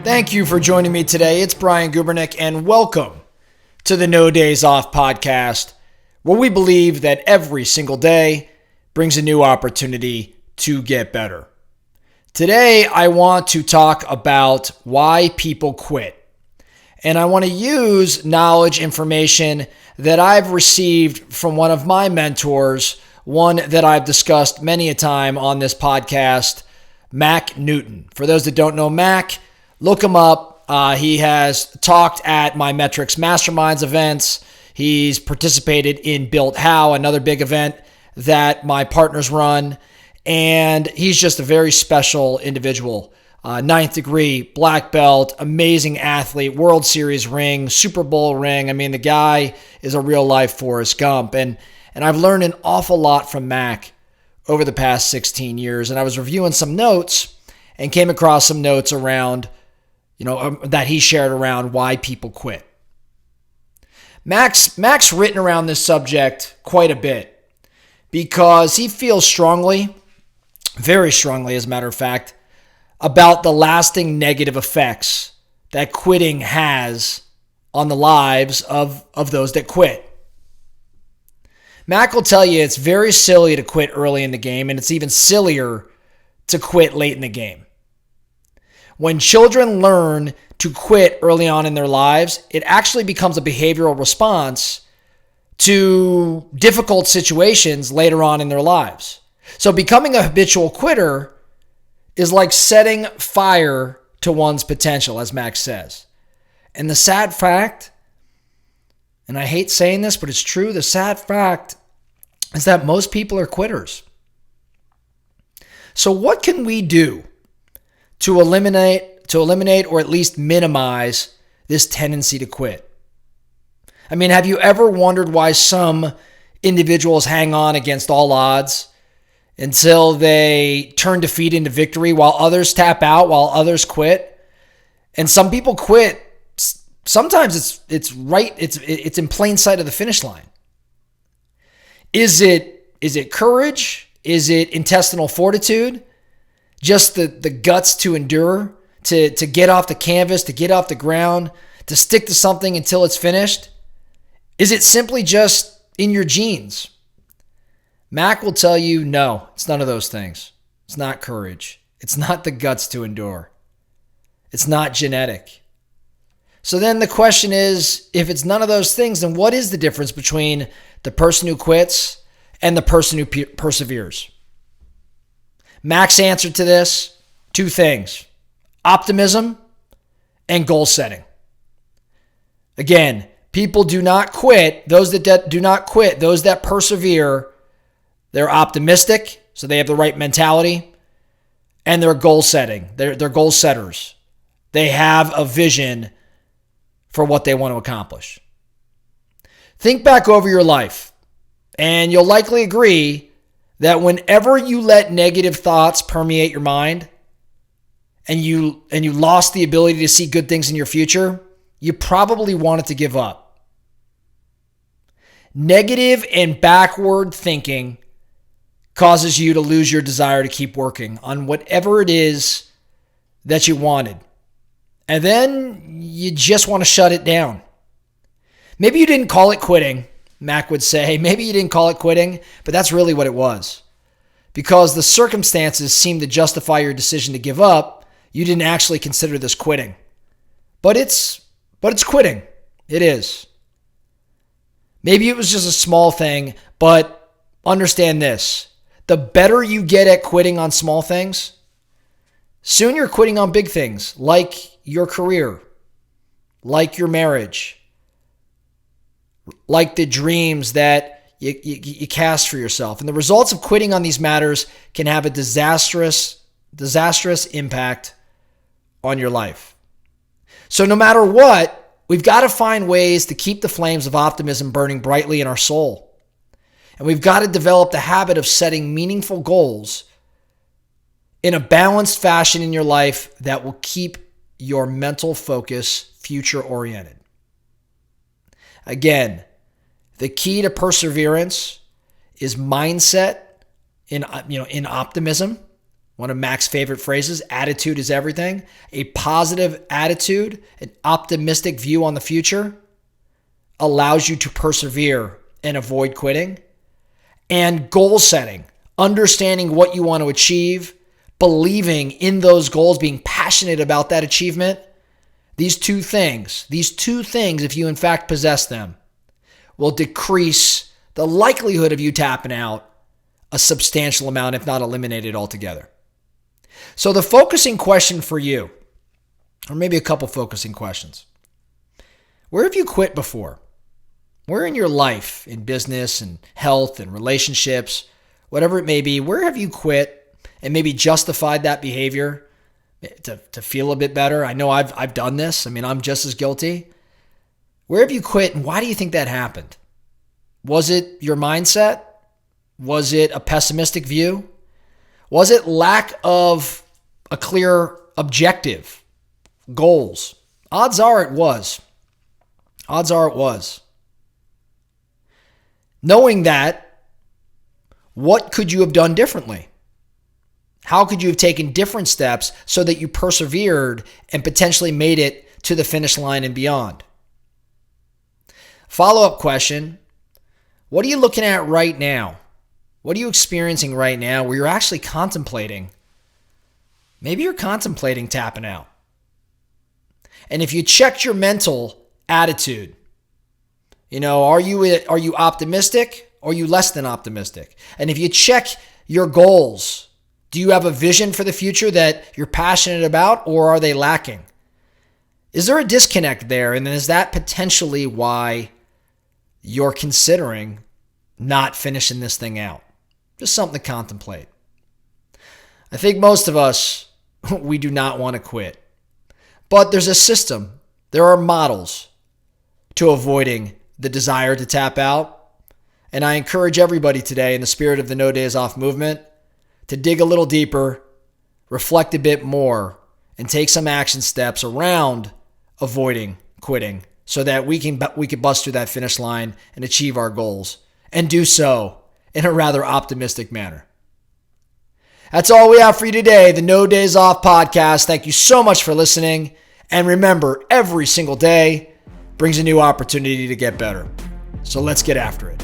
Thank you for joining me today. It's Brian Gubernick, and welcome to the No Days Off podcast, where we believe that every single day brings a new opportunity to get better. Today, I want to talk about why people quit. And I want to use knowledge, information that I've received from one of my mentors, one that I've discussed many a time on this podcast, Mac Newton. For those that don't know Mac, look him up. He has talked at my Metrics Masterminds events. He's participated in Built How, another big event that my partners run. And he's just a very special individual. Ninth degree, black belt, amazing athlete, World Series ring, Super Bowl ring. I mean, the guy is a real life Forrest Gump. And I've learned an awful lot from Mac over the past 16 years. And I was reviewing some notes and came across some notes around that he shared around why people quit. Mac's written around this subject quite a bit because he feels strongly, very strongly as a matter of fact, about the lasting negative effects that quitting has on the lives of those that quit. Mac will tell you it's very silly to quit early in the game, and it's even sillier to quit late in the game. When children learn to quit early on in their lives, it actually becomes a behavioral response to difficult situations later on in their lives. So becoming a habitual quitter is like setting fire to one's potential, as Max says. And the sad fact, and I hate saying this, but it's true, the sad fact is that most people are quitters. So what can we do to eliminate or at least minimize this tendency to quit? I mean, have you ever wondered why some individuals hang on against all odds until they turn defeat into victory, while others tap out, while others quit? And some people quit. Sometimes it's in plain sight of the finish line. Is it courage? Is it intestinal fortitude? Just the guts to endure, to get off the canvas, to get off the ground, to stick to something until it's finished? Is it simply just in your genes? Mac will tell you, no, it's none of those things. It's not courage. It's not the guts to endure. It's not genetic. So then the question is, if it's none of those things, then what is the difference between the person who quits and the person who perseveres? Mac's answer to this, two things: optimism and goal setting. Again, people do not quit. Those that do not quit, those that persevere, they're optimistic, so they have the right mentality, and they're goal setting. They're goal setters. They have a vision for what they want to accomplish. Think back over your life, and you'll likely agree that whenever you let negative thoughts permeate your mind and you lost the ability to see good things in your future, you probably wanted to give up. Negative and backward thinking causes you to lose your desire to keep working on whatever it is that you wanted. And then you just want to shut it down. Maybe you didn't call it quitting, Mac would say. Maybe you didn't call it quitting, but that's really what it was. Because the circumstances seemed to justify your decision to give up, you didn't actually consider this quitting. But it's quitting. It is. Maybe it was just a small thing, but understand this. The better you get at quitting on small things, soon you're quitting on big things, like your career, like your marriage, like the dreams that you cast for yourself. And the results of quitting on these matters can have a disastrous impact on your life. So no matter what, we've got to find ways to keep the flames of optimism burning brightly in our soul. And we've got to develop the habit of setting meaningful goals in a balanced fashion in your life that will keep your mental focus future-oriented. Again, the key to perseverance is mindset in optimism, One of Mac's favorite phrases, attitude is everything. A positive attitude, an optimistic view on the future allows you to persevere and avoid quitting. And goal setting, understanding what you want to achieve, believing in those goals, being passionate about that achievement. These two things, if you in fact possess them, will decrease the likelihood of you tapping out a substantial amount, if not eliminate it altogether. So the focusing question for you, or maybe a couple focusing questions. Where have you quit before? Where in your life, in business and health and relationships, whatever it may be, where have you quit and maybe justified that behavior to feel a bit better? I know I've done this. I mean, I'm just as guilty. Where have you quit and why do you think that happened? Was it your mindset? Was it a pessimistic view? Was it lack of a clear objective, goals? Odds are it was. Knowing that, what could you have done differently? How could you have taken different steps so that you persevered and potentially made it to the finish line and beyond? Follow-up question, what are you looking at right now? What are you experiencing right now where you're actually contemplating? Maybe you're contemplating tapping out. And if you checked your mental attitude, are you optimistic or are you less than optimistic? And if you check your goals, do you have a vision for the future that you're passionate about or are they lacking? Is there a disconnect there? And is that potentially why you're considering not finishing this thing out? Just something to contemplate. I think most of us, we do not want to quit. But there's a system. There are models to avoiding the desire to tap out. And I encourage everybody today, in the spirit of the No Days Off movement, to dig a little deeper, reflect a bit more, and take some action steps around avoiding quitting so that we can bust through that finish line and achieve our goals and do so in a rather optimistic manner. That's all we have for you today, the No Days Off podcast. Thank you so much for listening. And remember, every single day brings a new opportunity to get better. So let's get after it.